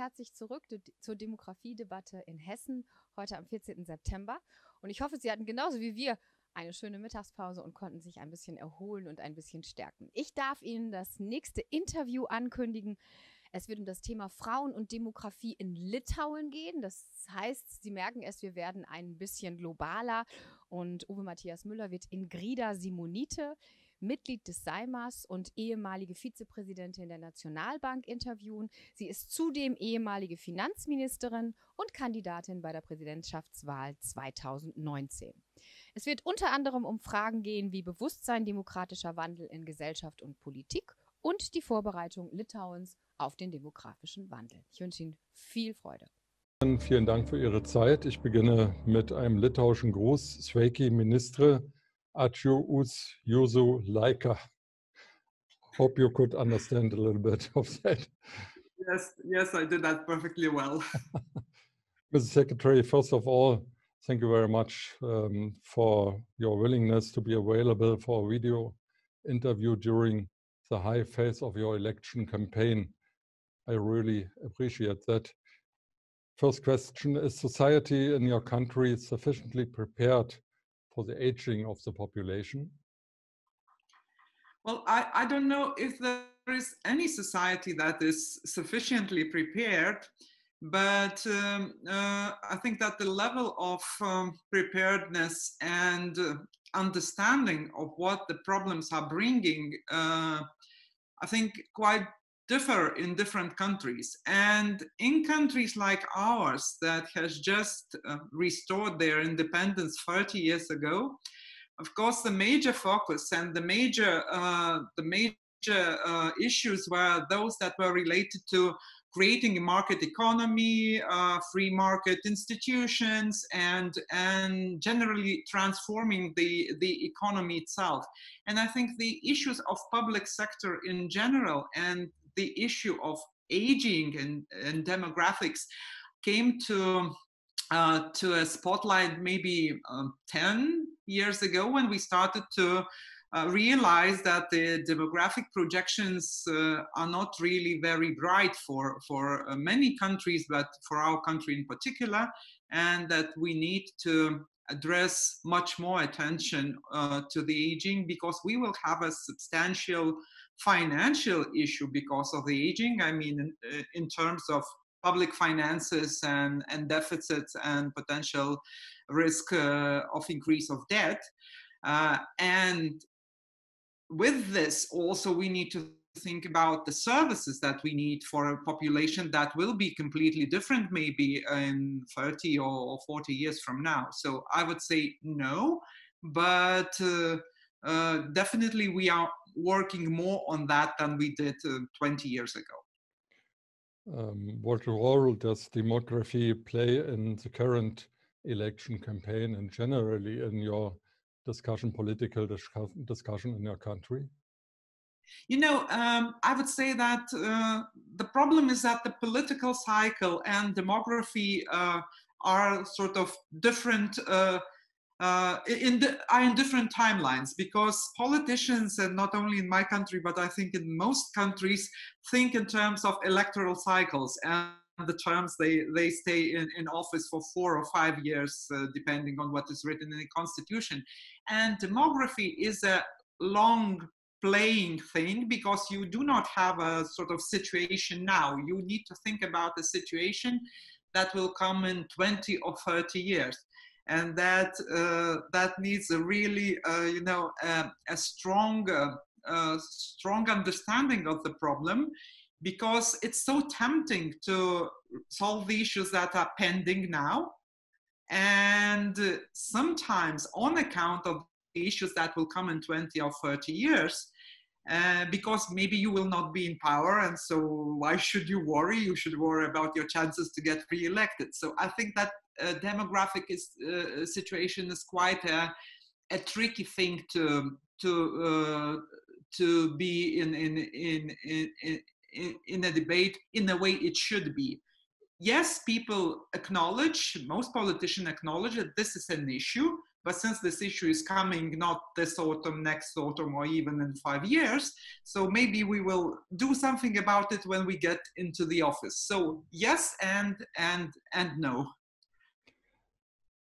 herzlich zurück zur Demografie-Debatte in Hessen, heute am 14. September. Und ich hoffe, Sie hatten genauso wie wir eine schöne Mittagspause und konnten sich ein bisschen erholen und ein bisschen stärken. Ich darf Ihnen das nächste Interview ankündigen. Es wird um das Thema Frauen und Demografie in Litauen gehen. Das heißt, Sie merken es, wir werden ein bisschen globaler. Und Uwe Matthias Müller wird Ingrida Simonyte, Mitglied des Seimas und ehemalige Vizepräsidentin der National-Bank interviewen. Sie ist zudem ehemalige Finanzministerin und Kandidatin bei der Präsidentschaftswahl 2019. Es wird unter anderem um Fragen gehen wie Bewusstsein, demokratischer Wandel in Gesellschaft und Politik und die Vorbereitung Litauens auf den demografischen Wandel. Ich wünsche Ihnen viel Freude. Vielen Dank für Ihre Zeit. Ich beginne mit einem litauischen Gruß. Sveiki ministre, ačiū už jūsų laiką. Hope you could understand a little bit of that. Yes, I did that perfectly well. Mr. Secretary, first of all, thank you very much for your willingness to be available for a video interview during the high phase of your election campaign. I really appreciate that. First question, is society in your country sufficiently prepared for the aging of the population? Well, I don't know if there is any society that is sufficiently prepared, but I think that the level of preparedness and understanding of what the problems are bringing, I think quite differ in different countries. And in countries like ours that has just restored their independence 30 years ago, of course, the major focus and the major issues were those that were related to creating a market economy, free market institutions, and generally transforming the economy itself. And I think the issues of public sector in general and the issue of aging and demographics came to a spotlight maybe 10 years ago when we started to realize that the demographic projections are not really very bright for many countries, but for our country in particular, and that we need to address much more attention to the aging, because we will have a substantial financial issue because of the aging. I mean, in terms of public finances and deficits and potential risk of increase of debt. And with this, also, we need to think about the services that we need for a population that will be completely different maybe in 30 or 40 years from now. So I would say no, but definitely we are working more on that than we did 20 years ago. What role does demography play in the current election campaign and generally in your political discussion in your country? You know, I would say that the problem is that the political cycle and demography are sort of different, are in different timelines, because politicians, and not only in my country, but I think in most countries, think in terms of electoral cycles and the terms they stay in office for 4 or 5 years, depending on what is written in the constitution. And demography is a long playing thing, because you do not have a sort of situation now. You need to think about a situation that will come in 20 or 30 years. And that needs a really, a strong understanding of the problem, because it's so tempting to solve the issues that are pending now. And sometimes on account of the issues that will come in 20 or 30 years, because maybe you will not be in power, and so why should you worry? You should worry about your chances to get re-elected. So I think that demographic situation is quite a tricky thing to be in a debate in the way it should be. Yes, people acknowledge, most politicians acknowledge that this is an issue, But since this issue is coming not this autumn, next autumn, or even in 5 years, so maybe we will do something about it when we get into the office. So yes and no.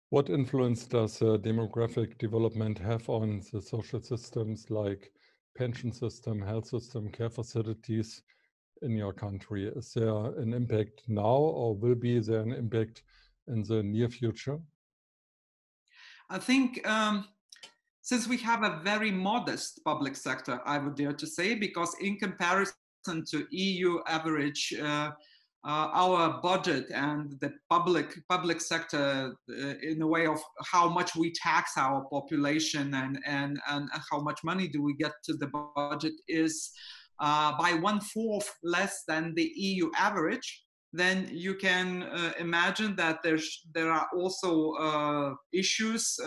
What influence does demographic development have on the social systems like pension system, health system, care facilities in your country? Is there an impact now, or will be there an impact in the near future? I think since we have a very modest public sector, I would dare to say, because in comparison to EU average, our budget and the public sector in a way of how much we tax our population and how much money do we get to the budget is by 1/4 less than the EU average, then you can imagine that there are also issues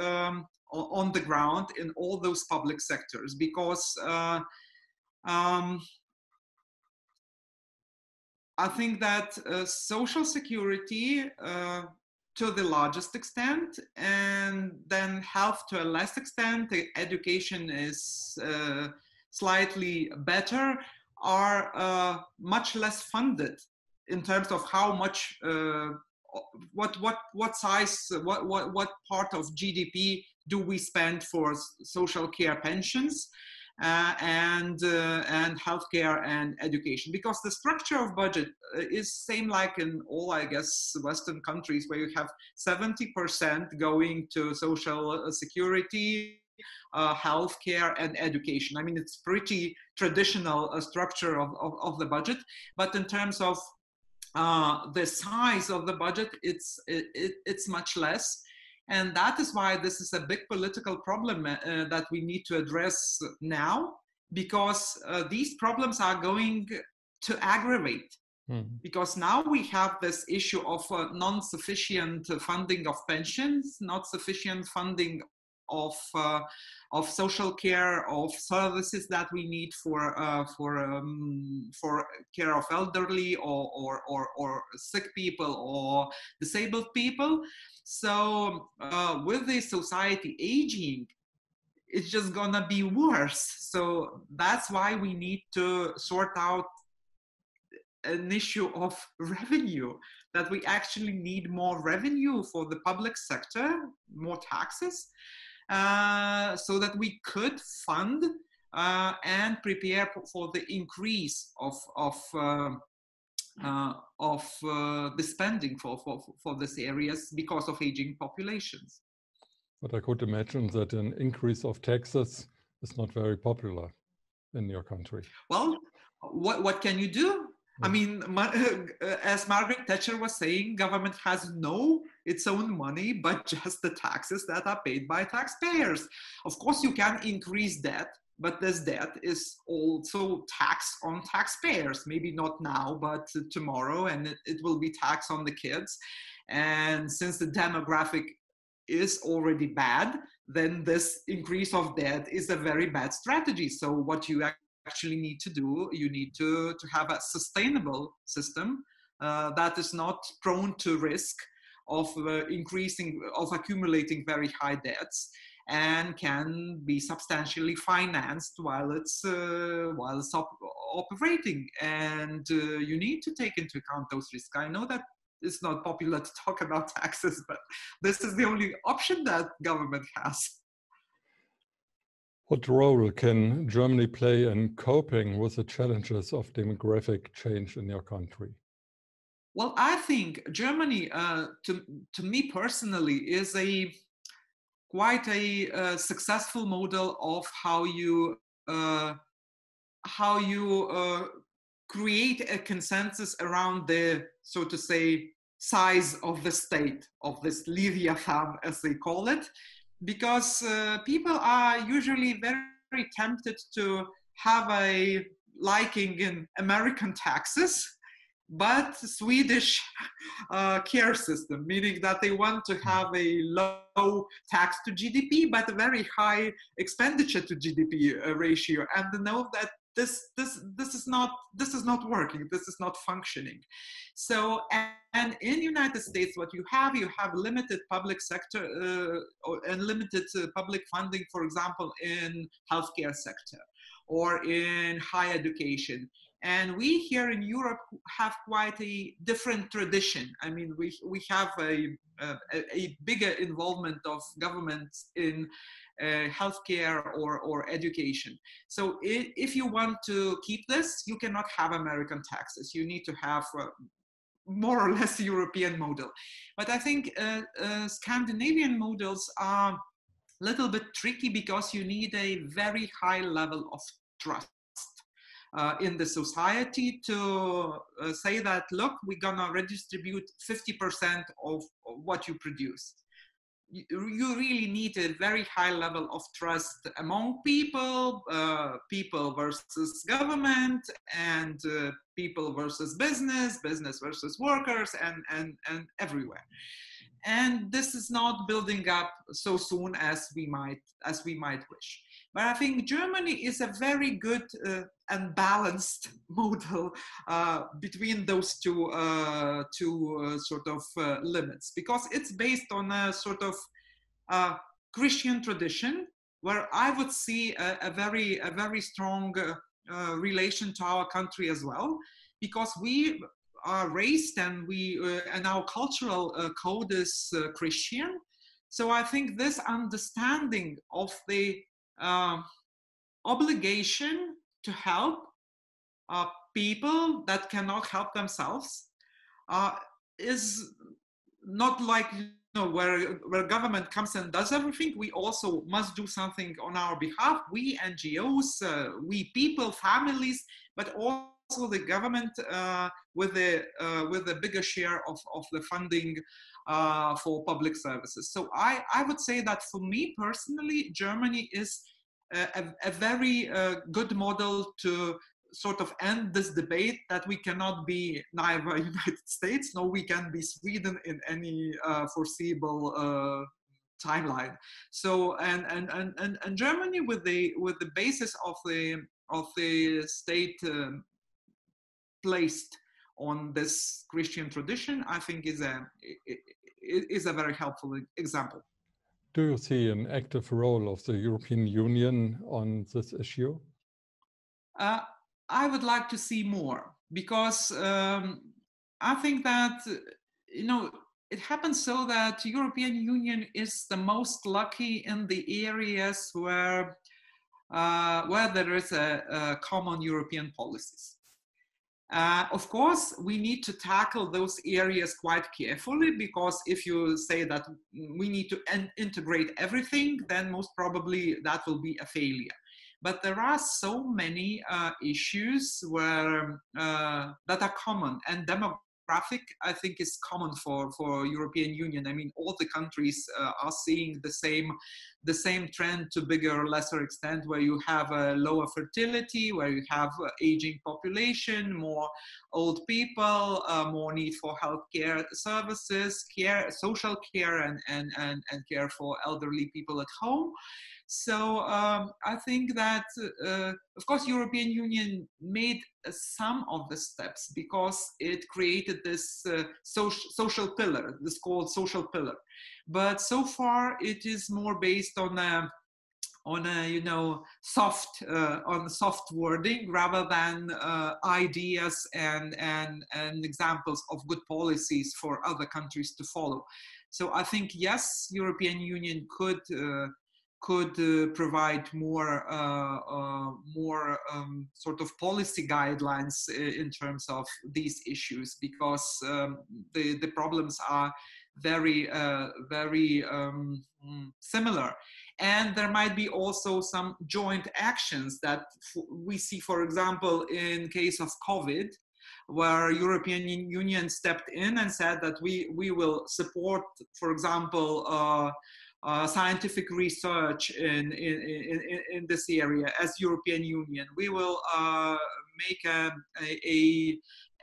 on the ground in all those public sectors, because I think that social security to the largest extent, and then health to a less extent, education is slightly better, are much less funded in terms of how much, what size, what part of GDP do we spend for social care, pensions, and healthcare and education, because the structure of budget is same like in all, I guess, Western countries, where you have 70% going to social security, healthcare and education. I mean, it's pretty traditional structure of the budget, but in terms of the size of the budget, it's much less. And that is why this is a big political problem that we need to address now, because these problems are going to aggravate. Because now we have this issue of non-sufficient funding of pensions, not sufficient funding of social care, of services that we need for care of elderly or sick people or disabled people. So with the society aging, it's just gonna be worse. So that's why we need to sort out an issue of revenue, that we actually need more revenue for the public sector, more taxes, so that we could fund and prepare for the increase of the spending for these areas because of aging populations. But I could imagine that an increase of taxes is not very popular in your country. Well, what can you do? I mean, as Margaret Thatcher was saying, government has its own money, but just the taxes that are paid by taxpayers. Of course, you can increase debt, but this debt is also taxed on taxpayers. Maybe not now, but tomorrow, and it will be taxed on the kids. And since the demographic is already bad, then this increase of debt is a very bad strategy. So what you actually need to do, you need to have a sustainable system that is not prone to risk of accumulating very high debts, and can be substantially financed while it's operating. And you need to take into account those risks. I know that it's not popular to talk about taxes, but this is the only option that government has. What role can Germany play in coping with the challenges of demographic change in your country? Well, I think Germany, to me personally, is quite a successful model of how you create a consensus around the, so to say, size of the state, of this Leviathan, as they call it. Because people are usually very tempted to have a liking in American taxes, but Swedish care system, meaning that they want to have a low tax to GDP, but a very high expenditure to GDP ratio. And they know that this is not working. This is not functioning. So, and in United States, what you have limited public sector and limited public funding, for example, in healthcare sector or in higher education. And we here in Europe have quite a different tradition. I mean, we have a bigger involvement of governments in healthcare or education. So if you want to keep this, you cannot have American taxes. You need to have more or less European model. But I think Scandinavian models are a little bit tricky because you need a very high level of trust in the society to say that, look, we're gonna redistribute 50% of what you produce. You really need a very high level of trust among people, people versus government, and people versus business, business versus workers, and everywhere. And this is not building up so soon as we might wish. But I think Germany is a very good and balanced model between those two sort of limits, because it's based on a sort of Christian tradition, where I would see a very strong relation to our country as well, because we are raised and and our cultural code is Christian. So I think this understanding of the obligation to help people that cannot help themselves is not like, where government comes and does everything. We also must do something on our behalf. We NGOs, we people, families, but also the government with a bigger share of the funding for public services. So I would say that for me personally, Germany is a very good model to sort of end this debate that we cannot be neither United States nor we can be Sweden in any foreseeable timeline. So and Germany with the basis of the state placed on this Christian tradition, I think is a very helpful example. Do you see an active role of the European Union on this issue? I would like to see more, because I think that, it happens so that European Union is the most lucky in the areas where there is a common European policies. Of course, we need to tackle those areas quite carefully, because if you say that we need to integrate everything, then most probably that will be a failure. But there are so many issues where that are common, and demographic, I think, is common for European Union. I mean, all the countries are seeing the same trend to bigger or lesser extent, where you have a lower fertility, where you have aging population, more old people, more need for healthcare services, social care, and care for elderly people at home. So I think that, of course, European Union made some of the steps because it created this social pillar, this called social pillar. But so far, it is more based on soft wording rather than ideas and examples of good policies for other countries to follow. So I think, yes, European Union could provide more sort of policy guidelines in terms of these issues, because the problems are very similar. And there might be also some joint actions that we see, for example, in case of COVID, where European Union stepped in and said that we will support, for example, scientific research in this area as European Union. We will make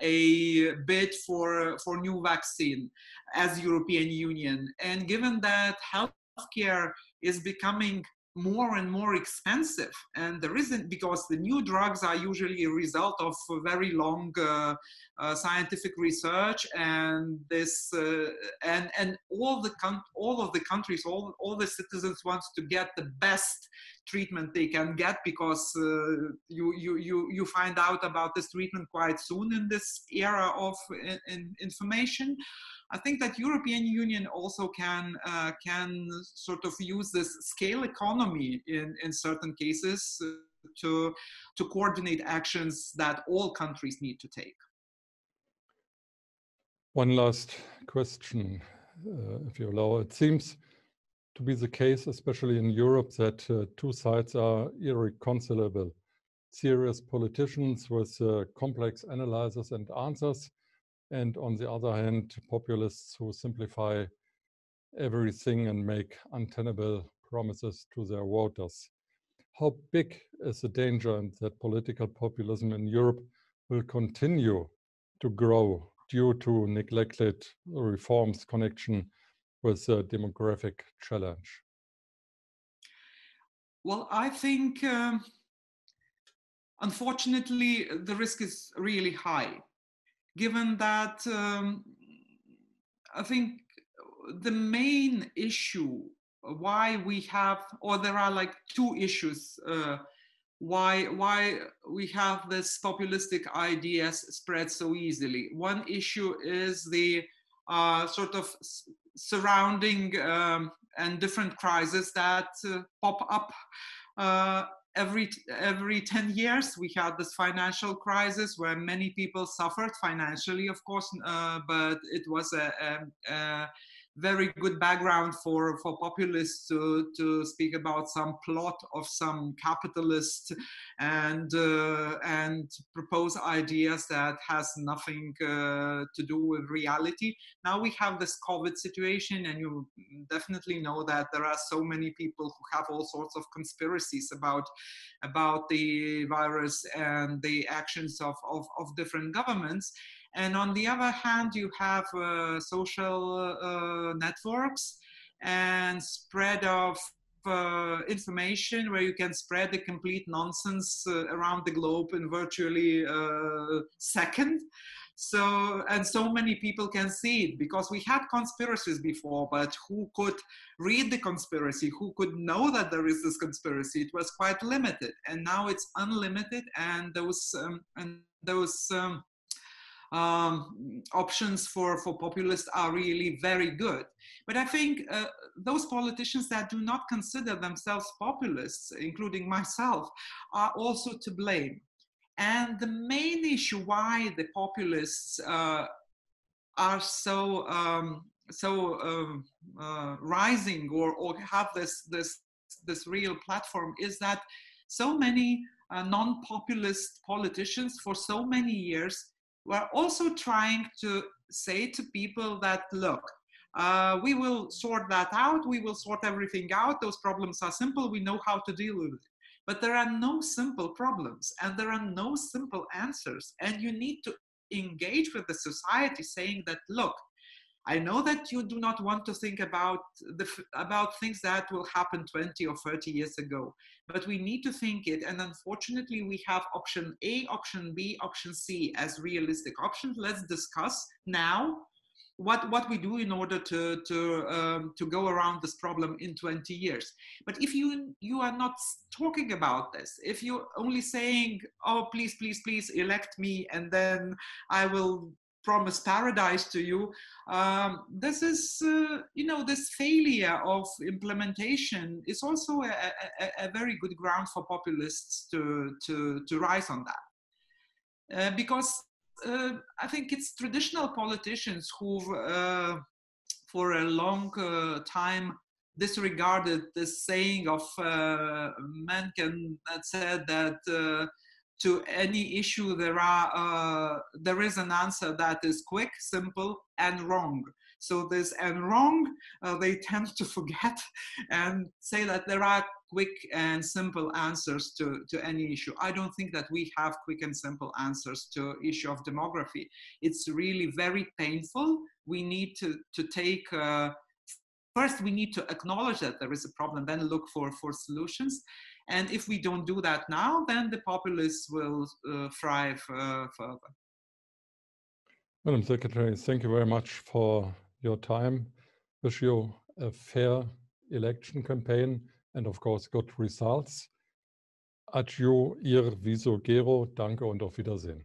a bid for new vaccine as European Union. And given that healthcare is becoming more and more expensive, and there isn't, because the new drugs are usually a result of very long scientific research, and this and all of the countries, all the citizens want to get the best treatment they can get, because you find out about this treatment quite soon in this era of information. I think that European Union also can sort of use this scale economy in certain cases to coordinate actions that all countries need to take. One last question, if you allow. It seems to be the case, especially in Europe, that two sides are irreconcilable. Serious politicians with complex analyses and answers, and on the other hand, populists who simplify everything and make untenable promises to their voters. How big is the danger that political populism in Europe will continue to grow due to neglected reforms connection with the demographic challenge? Well, I think, unfortunately, the risk is really high, given that I think the main issue why we have, or there are like two issues why we have this populistic ideas spread so easily. One issue is the sort of surrounding and different crises that pop up every 10 years. We had this financial crisis where many people suffered financially, of course, but it was a very good background for populists to speak about some plot of some capitalist and propose ideas that has nothing to do with reality. Now we have this COVID situation, and you definitely know that there are so many people who have all sorts of conspiracies about the virus and the actions of different governments. And on the other hand, you have social networks and spread of information where you can spread the complete nonsense around the globe in virtually a second. And so many people can see it, because we had conspiracies before, but who could read the conspiracy? Who could know that there is this conspiracy? It was quite limited, and now it's unlimited, and those options for populists are really very good. But I think those politicians that do not consider themselves populists, including myself, are also to blame. And the main issue why the populists are so rising or have this real platform is that so many non-populist politicians for so many years were also trying to say to people that, look, we will sort that out, we will sort everything out, those problems are simple, we know how to deal with it. But there are no simple problems, and there are no simple answers, and you need to engage with the society saying that, look, I know that you do not want to think about things that will happen 20 or 30 years ago, but we need to think it. And unfortunately, we have option A, option B, option C as realistic options. Let's discuss now what we do in order to go around this problem in 20 years. But if you are not talking about this, if you're only saying, oh, please, please, please elect me, and then I will promise paradise to you, this is, this failure of implementation is also a very good ground for populists to rise on that. Because I think it's traditional politicians who've, for a long time, disregarded this saying of Mencken that said that to any issue there is an answer that is quick, simple, and wrong. So this and wrong, they tend to forget and say that there are quick and simple answers to any issue. I don't think that we have quick and simple answers to issue of demography. It's really very painful. We need to take first we need to acknowledge that there is a problem, then look for solutions. And if we don't do that now, then the populists will thrive further. Madam Secretary, thank you very much for your time. Wish you a fair election campaign and of course good results. Adieu, Ihr Viso Gero. Danke und auf Wiedersehen.